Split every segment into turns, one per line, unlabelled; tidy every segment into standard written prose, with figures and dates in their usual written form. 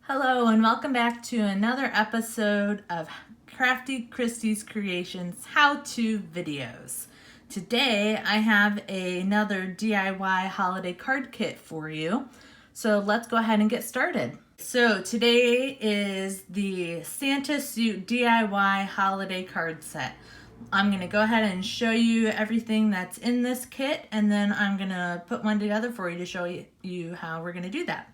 Hello and welcome back to another episode of Crafty Christie's Creations how-to videos. Today I have another DIY holiday card kit for you. So let's go ahead and get started. So today is the Santa Suit DIY holiday card set. I'm going to go ahead and show you everything that's in this kit, and then I'm going to put one together for you to show you how we're going to do that.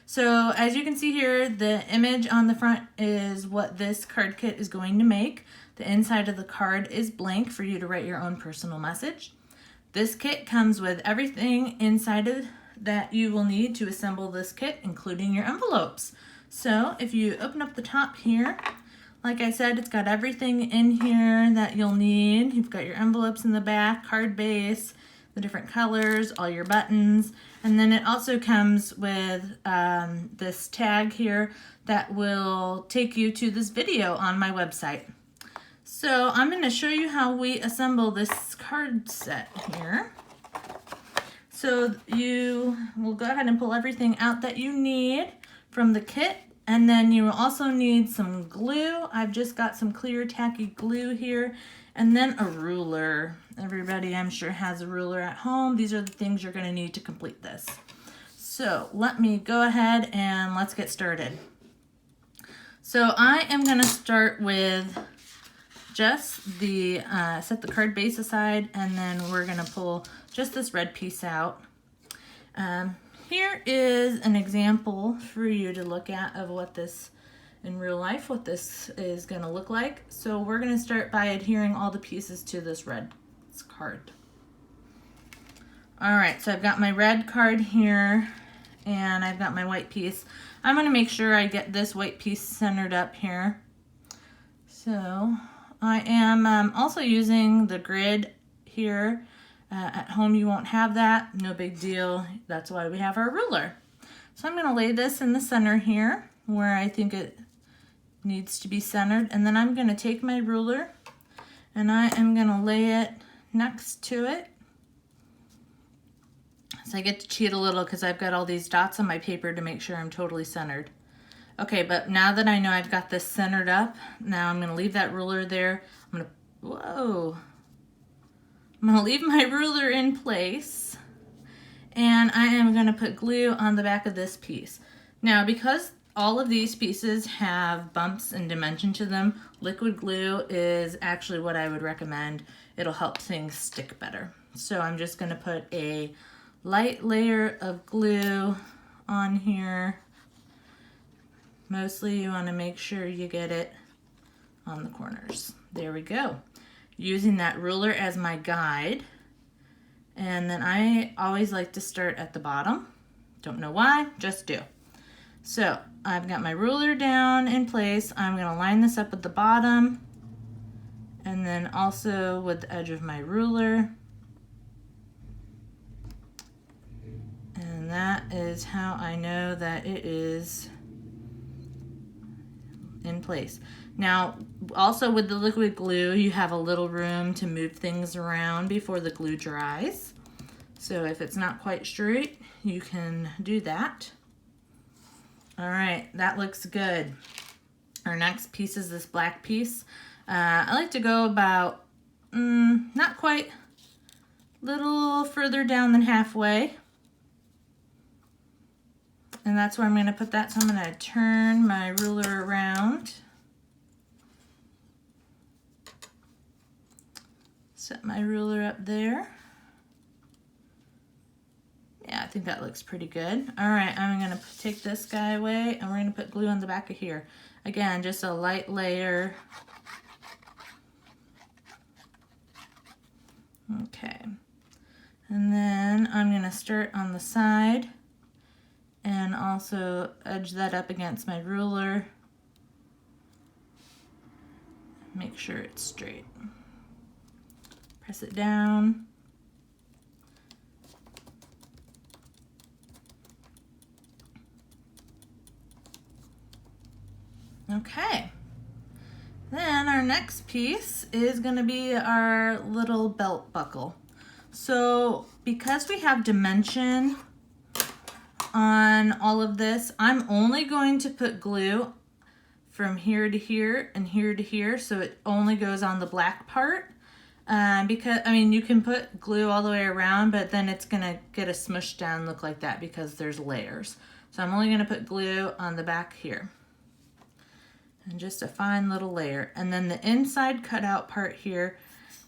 So as you can see here, the image on the front is what this card kit is going to make. The inside of the card is blank for you to write your own personal message. This kit comes with everything inside of that you will need to assemble this kit, including your envelopes. So if you open up the top here, like I said, it's got everything in here that you'll need. You've got your envelopes in the back, card base, the different colors, all your buttons, and then it also comes with this tag here that will take you to this video on my website. So I'm going to show you how we assemble this card set here. So you will go ahead and pull everything out that you need from the kit, and then you will also need some glue. I've just got some clear tacky glue here, and then a ruler. Everybody, I'm sure, has a ruler at home. These are the things you're going to need to complete this. So let me go ahead and let's get started. So I am going to start with just the set the card base aside, and then we're going to pull just this red piece out. Here is an example for you to look at of what this in real life, what this is going to look like. So we're going to start by adhering all the pieces to this red card. All right, so I've got my red card here and I've got my white piece. I'm going to make sure I get this white piece centered up here. So I am also using the grid here. At home you won't have that, no big deal. That's why we have our ruler. So I'm going to lay this in the center here where I think it needs to be centered, and then I'm going to take my ruler and I am going to lay it next to it. So I get to cheat a little because I've got all these dots on my paper to make sure I'm totally centered. Okay, but now that I know I've got this centered up, now I'm going to leave that ruler there. I'm going to leave my ruler in place, and I am going to put glue on the back of this piece. Now, because all of these pieces have bumps and dimension to them, liquid glue is actually what I would recommend. It'll help things stick better. So I'm just going to put a light layer of glue on here. Mostly you want to make sure you get it on the corners. There we go. Using that ruler as my guide. And then I always like to start at the bottom. Don't know why, just do. So I've got my ruler down in place. I'm going to line this up at the bottom and then also with the edge of my ruler. And that is how I know that it is in place. Now, also with the liquid glue, you have a little room to move things around before the glue dries. So if it's not quite straight, you can do that. All right, that looks good. Our next piece is this black piece. I like to go about, not quite, little further down than halfway. And that's where I'm going to put that. So I'm going to turn my ruler around. Set my ruler up there. Yeah, I think that looks pretty good. All right, I'm going to take this guy away and we're going to put glue on the back of here. Again, just a light layer. Okay. And then I'm going to start on the side and also edge that up against my ruler. Make sure it's straight. Press it down. Okay. Then our next piece is going to be our little belt buckle. So because we have dimension on all of this. I'm only going to put glue from here to here and here to here, so it only goes on the black part. Because, I mean, you can put glue all the way around, but then it's gonna get a smushed down look like that because there's layers. So I'm only gonna put glue on the back here. And just a fine little layer. And then the inside cutout part here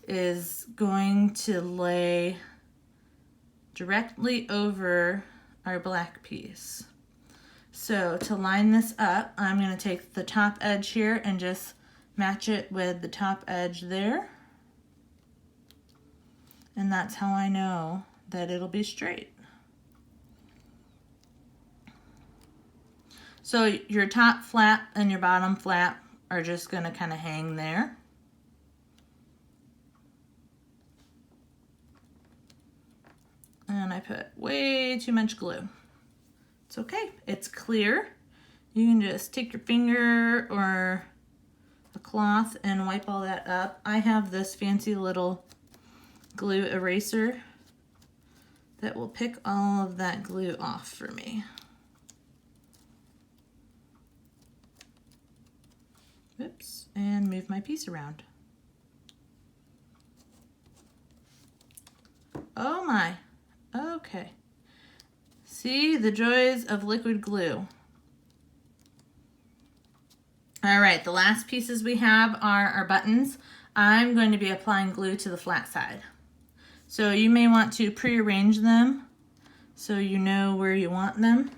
is going to lay directly over our black piece. So to line this up, I'm gonna take the top edge here and just match it with the top edge there. And that's how I know that it'll be straight. So your top flap and your bottom flap are just gonna kind of hang there. And I put way too much glue. It's okay, it's clear. You can just take your finger or a cloth and wipe all that up. I have this fancy little glue eraser that will pick all of that glue off for me. Oops, and move my piece around. Oh my, okay. See the joys of liquid glue. All right, the last pieces we have are our buttons. I'm going to be applying glue to the flat side. So you may want to pre-arrange them so you know where you want them.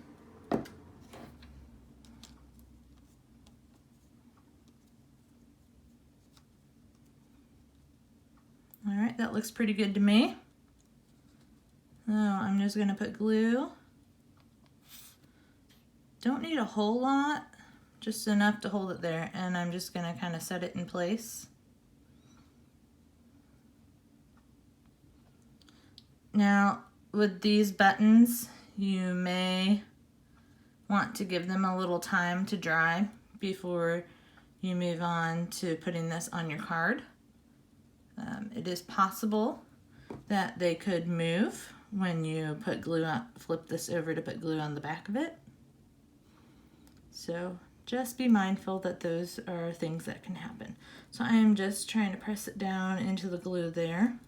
All right, that looks pretty good to me. Now I'm just gonna put glue. Don't need a whole lot, just enough to hold it there, and I'm just gonna kind of set it in place. Now, with these buttons, you may want to give them a little time to dry before you move on to putting this on your card. It is possible that they could move when you put glue on, flip this over to put glue on the back of it. So just be mindful that those are things that can happen. So I'm just trying to press it down into the glue there.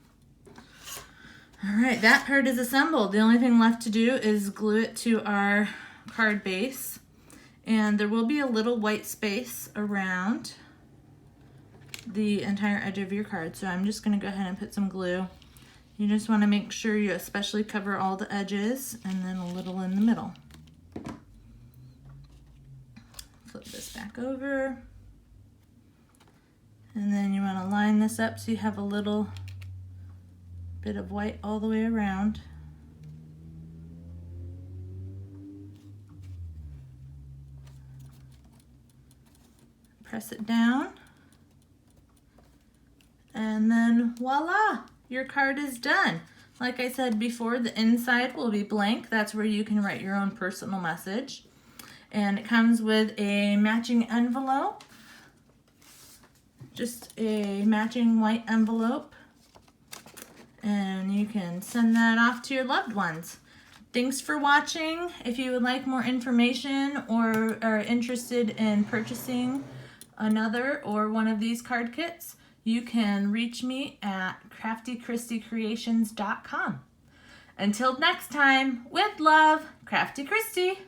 All right, that part is assembled. The only thing left to do is glue it to our card base. And there will be a little white space around the entire edge of your card. So I'm just gonna go ahead and put some glue. You just wanna make sure you especially cover all the edges and then a little in the middle. Flip this back over. And then you wanna line this up so you have a little bit of white all the way around. Press it down. And then voila, your card is done. Like I said before, the inside will be blank. That's where you can write your own personal message. And it comes with a matching envelope. Just a matching white envelope. And you can send that off to your loved ones. Thanks for watching. If you would like more information or are interested in purchasing another or one of these card kits, you can reach me at craftychristycreations.com. Until next time, with love, Crafty Christy.